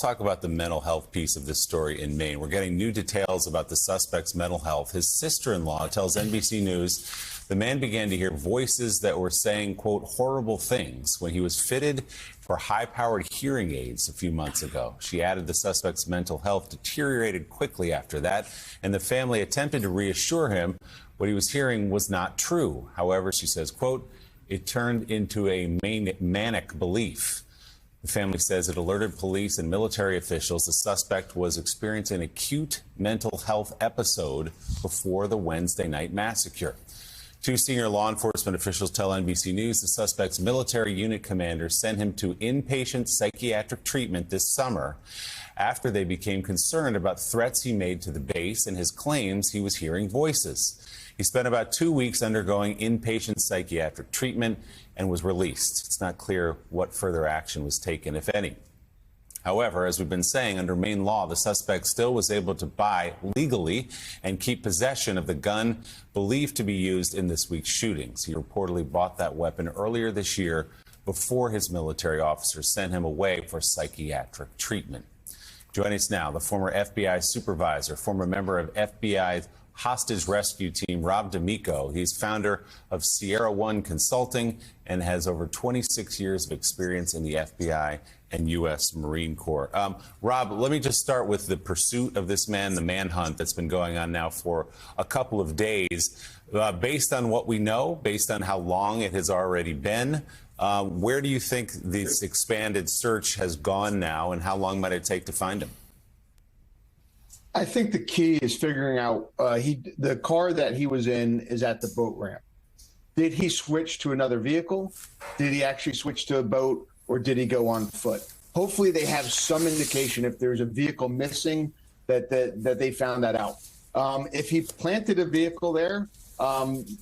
Talk about the mental health piece of this story in Maine. We're getting new details about the suspect's mental health. His sister-in-law tells NBC News the man began to hear voices that were saying, quote, horrible things when he was fitted for high-powered hearing aids a few months ago. She added the suspect's mental health deteriorated quickly after that, and the family attempted to reassure him what he was hearing was not true. However, she says, quote, it turned into a manic belief. The family says it alerted police and military officials the suspect was experiencing an acute mental health episode before the Wednesday night massacre. Two senior law enforcement officials tell NBC News the suspect's military unit commander sent him to inpatient psychiatric treatment this summer after they became concerned about threats he made to the base and his claims he was hearing voices. He spent about 2 weeks undergoing inpatient psychiatric treatment and was released. It's not clear what further action was taken, if any. However, as we've been saying, under Maine law, the suspect still was able to buy legally and keep possession of the gun believed to be used in this week's shootings. He reportedly bought that weapon earlier this year before his military officers sent him away for psychiatric treatment. Joining us now, the former FBI supervisor, former member of FBI's hostage rescue team, Rob D'Amico. He's founder of Sierra One Consulting and has over 26 years of experience in the FBI and U.S. Marine Corps. Rob, let me just start with the pursuit of this man, the manhunt that's been going on now for a couple of days. Based on what we know, based on how long it has already been, where do you think this expanded search has gone now, and how long might it take to find him? I think the key is figuring out the car that he was in is at the boat ramp. Did he switch to another vehicle? Did he actually switch to a boat, or did he go on foot? Hopefully they have some indication if there's a vehicle missing that they found that out. If he planted a vehicle there,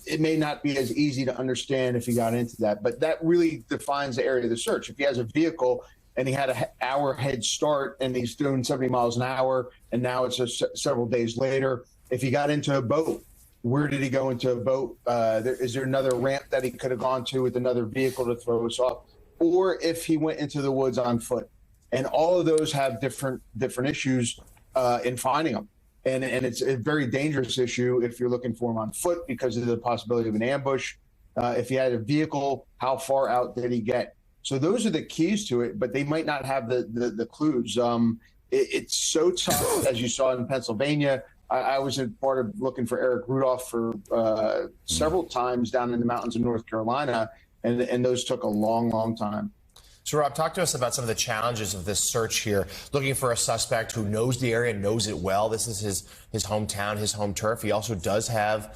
it may not be as easy to understand if he got into that, but that really defines the area of the search. If he has a vehicle and he had an hour head start and he's doing 70 miles an hour, and now it's several days later. If he got into a boat, where did he go into a boat? Is there another ramp that he could have gone to with another vehicle to throw us off? Or if he went into the woods on foot? And all of those have different issues in finding them. And it's a very dangerous issue if you're looking for him on foot because of the possibility of an ambush. If he had a vehicle, how far out did he get? So those are the keys to it, but they might not have the clues. It's so tough, as you saw in Pennsylvania. I was a part of looking for Eric Rudolph for several times down in the mountains of North Carolina, and those took a long, long time. So, Rob, talk to us about some of the challenges of this search here, looking for a suspect who knows the area, knows it well. This is his hometown, his home turf. He also does have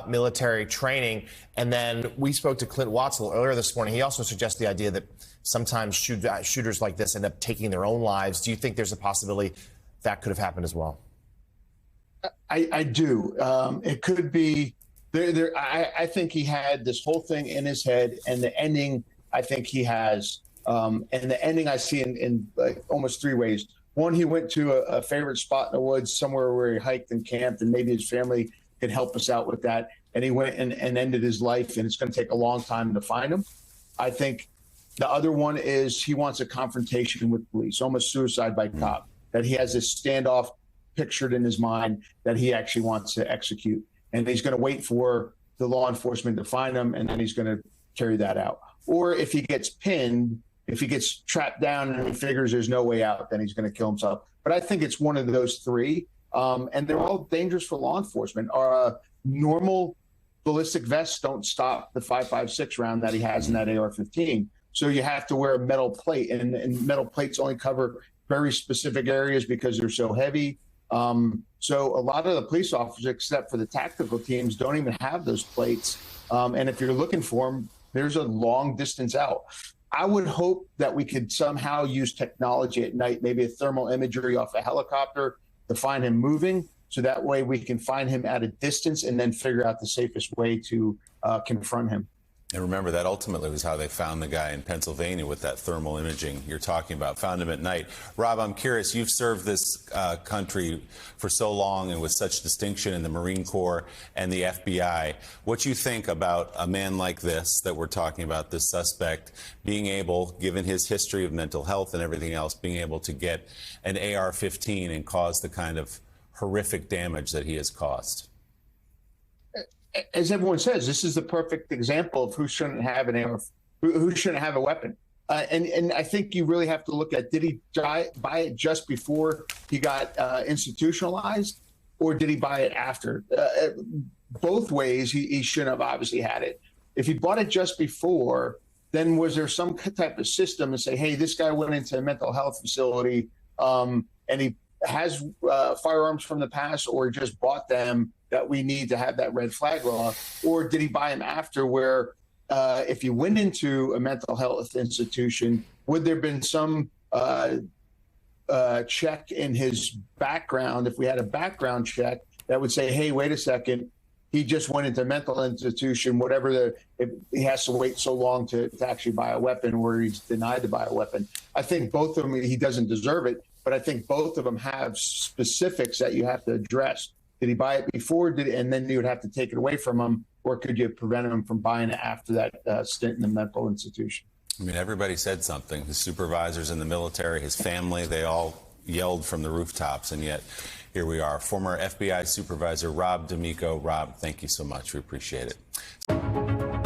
military training. And then we spoke to Clint Watzel earlier this morning. He also suggests the idea that sometimes shooters like this end up taking their own lives. Do you think there's a possibility that could have happened as well? I do. It could be. I think he had this whole thing in his head, and the ending I think he has. And the ending I see in like almost three ways. One, he went to a favorite spot in the woods, somewhere where he hiked and camped, and maybe his family could help us out with that. And he went and ended his life, and it's going to take a long time to find him. I think the other one is he wants a confrontation with police, almost suicide by cop, that he has this standoff pictured in his mind that he actually wants to execute. And he's going to wait for the law enforcement to find him, and then he's going to carry that out. Or if he gets pinned, if he gets trapped down and he figures there's no way out, then he's going to kill himself. But I think it's one of those three. And they're all dangerous for law enforcement. Normal ballistic vests don't stop the .556 round that he has in that AR-15. So you have to wear a metal plate, and metal plates only cover very specific areas because they're so heavy. So a lot of the police officers, except for the tactical teams, don't even have those plates. And if you're looking for them, there's a long distance out. I would hope that we could somehow use technology at night, maybe a thermal imagery off a helicopter to find him moving. So that way we can find him at a distance and then figure out the safest way to confront him. And remember, that ultimately was how they found the guy in Pennsylvania with that thermal imaging you're talking about, found him at night. Rob, I'm curious, you've served this country for so long and with such distinction in the Marine Corps and the FBI. What you think about a man like this that we're talking about, this suspect, being able, given his history of mental health and everything else, being able to get an AR-15 and cause the kind of horrific damage that he has caused? As everyone says, this is the perfect example of who shouldn't have an AR, who shouldn't have a weapon. And I think you really have to look at, did he buy it just before he got institutionalized, or did he buy it after? Both ways, he shouldn't have obviously had it. If he bought it just before, then was there some type of system to say, hey, this guy went into a mental health facility and he has firearms from the past, or just bought them, that we need to have that red flag law? Or did he buy them after, where if you went into a mental health institution, would there have been some check in his background, if we had a background check that would say, hey, wait a second, he just went into a mental institution, whatever if he has to wait so long to actually buy a weapon, or he's denied to buy a weapon. I think both of them, he doesn't deserve it, but I think both of them have specifics that you have to address. Did he buy it before? And then you would have to take it away from him, or could you prevent him from buying it after that stint in the mental institution? I mean, everybody said something. His supervisors in the military, his family, they all yelled from the rooftops, and yet here we are. Former FBI supervisor Rob D'Amico. Rob, thank you so much. We appreciate it.